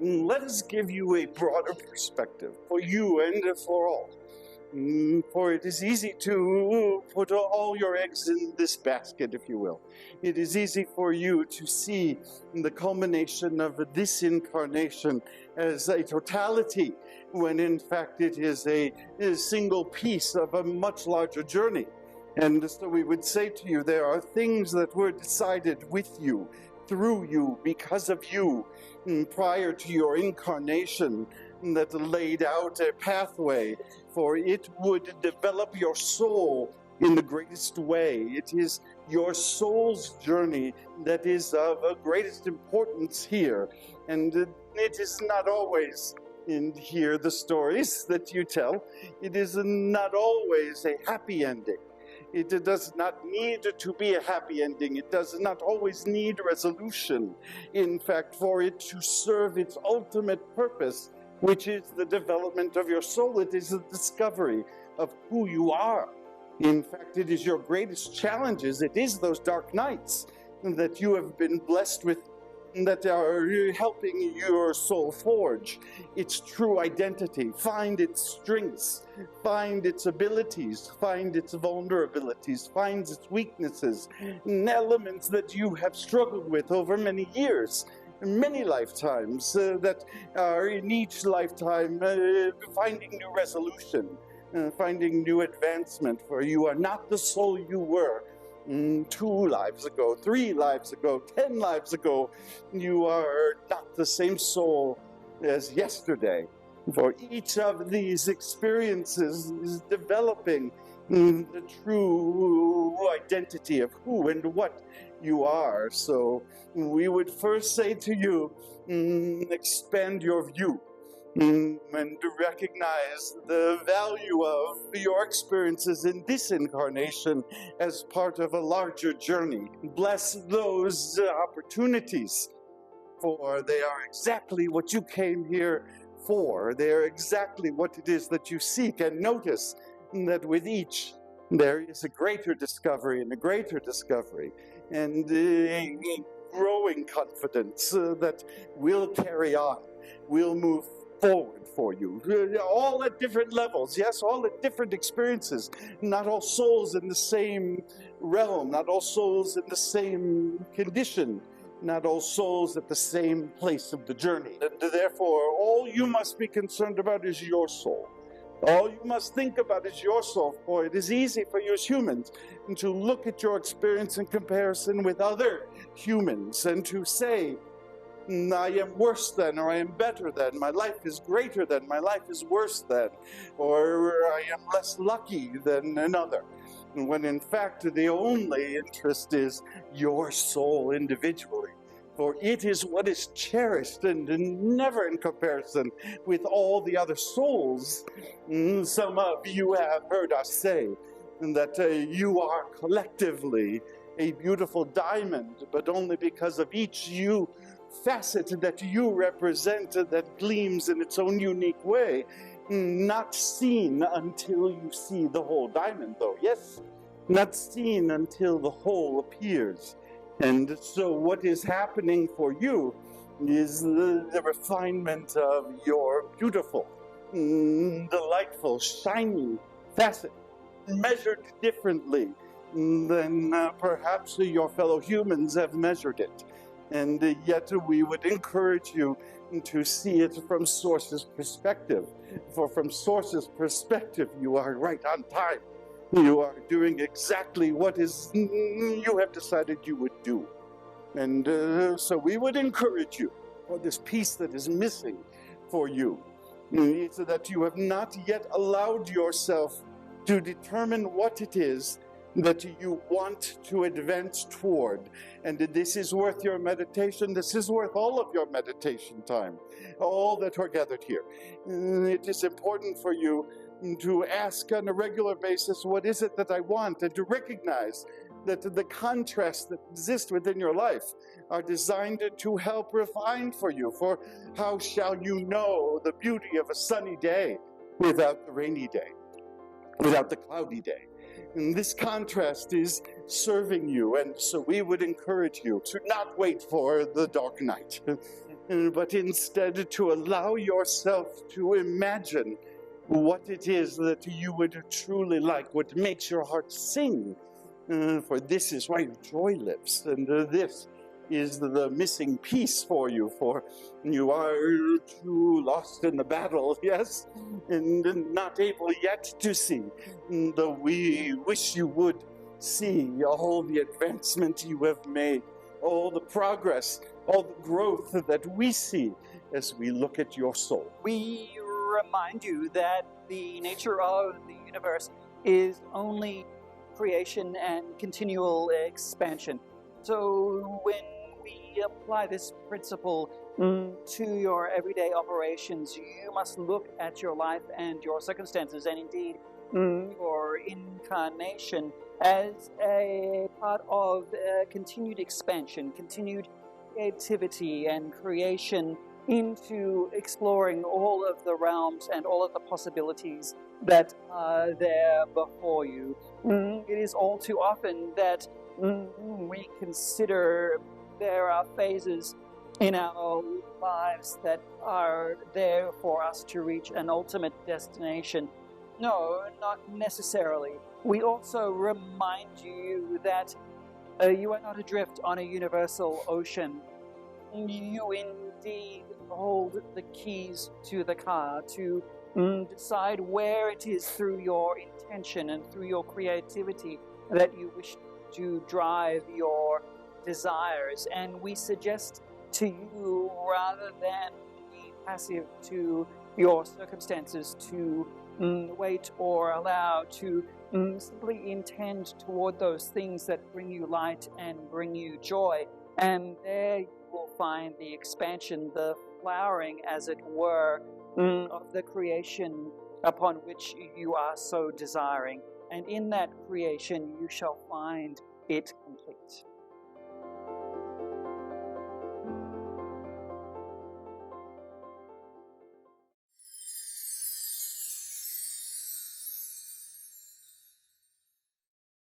let us give you a broader perspective for you and for all. For it is easy to put all your eggs in this basket, if you will. It is easy for you to see the culmination of this incarnation as a totality, when in fact it is a single piece of a much larger journey. And so we would say to you, there are things that were decided with you, through you, because of you, prior to your incarnation, that laid out a pathway, for it would develop your soul in the greatest way. It is your soul's journey that is of greatest importance here. And it is not always, and hear the stories that you tell, it is not always a happy ending. It does not need to be a happy ending. It does not always need resolution. In fact, for it to serve its ultimate purpose, which is the development of your soul, it is the discovery of who you are. In fact, it is your greatest challenges. It is those dark nights that you have been blessed with, that are helping your soul forge its true identity, find its strengths, find its abilities, find its vulnerabilities, find its weaknesses, and elements that you have struggled with over many years, many lifetimes, that are in each lifetime finding new resolution, finding new advancement, for you are not the soul you were 2 lives ago, 3 lives ago, 10 lives ago. You are not the same soul as yesterday. For each of these experiences is developing the true identity of who and what you are. So we would first say to you, expand your view. And recognize the value of your experiences in this incarnation as part of a larger journey. Bless those opportunities, for they are exactly what you came here for. They are exactly what it is that you seek. And notice that with each, there is a greater discovery and a greater discovery, and a growing confidence that will carry on, will move forward for you, all at different levels, yes, all at different experiences, not all souls in the same realm, not all souls in the same condition, not all souls at the same place of the journey. And therefore, all you must be concerned about is your soul. All you must think about is your soul, for it is easy for you as humans to look at your experience in comparison with other humans and to say, I am worse than, or I am better than, my life is greater than, my life is worse than, or I am less lucky than another. When in fact the only interest is your soul individually. For it is what is cherished and never in comparison with all the other souls. Some of you have heard us say that you are collectively a beautiful diamond, but only because of each you facet that you represent that gleams in its own unique way, not seen until you see the whole diamond, though. Yes, not seen until the whole appears. And so what is happening for you is the refinement of your beautiful, delightful, shiny facet, measured differently than perhaps your fellow humans have measured it. And yet we would encourage you to see it from Source's perspective. For from Source's perspective, you are right on time. You are doing exactly what is you have decided you would do. And so we would encourage you for this piece that is missing for you. It's that you have not yet allowed yourself to determine what it is that you want to advance toward. And this is worth your meditation. This is worth all of your meditation time, all that are gathered here. It is important for you to ask on a regular basis, what is it that I want? And to recognize that the contrasts that exist within your life are designed to help refine for you. For how shall you know the beauty of a sunny day without the rainy day, without the cloudy day? And this contrast is serving you, and so we would encourage you to not wait for the dark night, but instead to allow yourself to imagine what it is that you would truly like, what makes your heart sing. For this is why joy lives, and this is the missing piece for you, for you are too lost in the battle, yes, and not able yet to see, though we wish you would see all the advancement you have made, all the progress, all the growth that we see as we look at your soul. We remind you that the nature of the universe is only creation and continual expansion. So when we apply this principle to your everyday operations, you must look at your life and your circumstances, and indeed your incarnation, as a part of continued expansion, continued creativity and creation into exploring all of the realms and all of the possibilities that are there before you. It is all too often that we consider there are phases in our lives that are there for us to reach an ultimate destination. No, not necessarily. We also remind you that you are not adrift on a universal ocean. You indeed hold the keys to the car to decide where it is through your intention and through your creativity that you wish to drive your desires. And we suggest to you, rather than be passive to your circumstances, to wait or allow, to simply intend toward those things that bring you light and bring you joy. And there you will find the expansion, the flowering, as it were, of the creation upon which you are so desiring. And in that creation you shall find it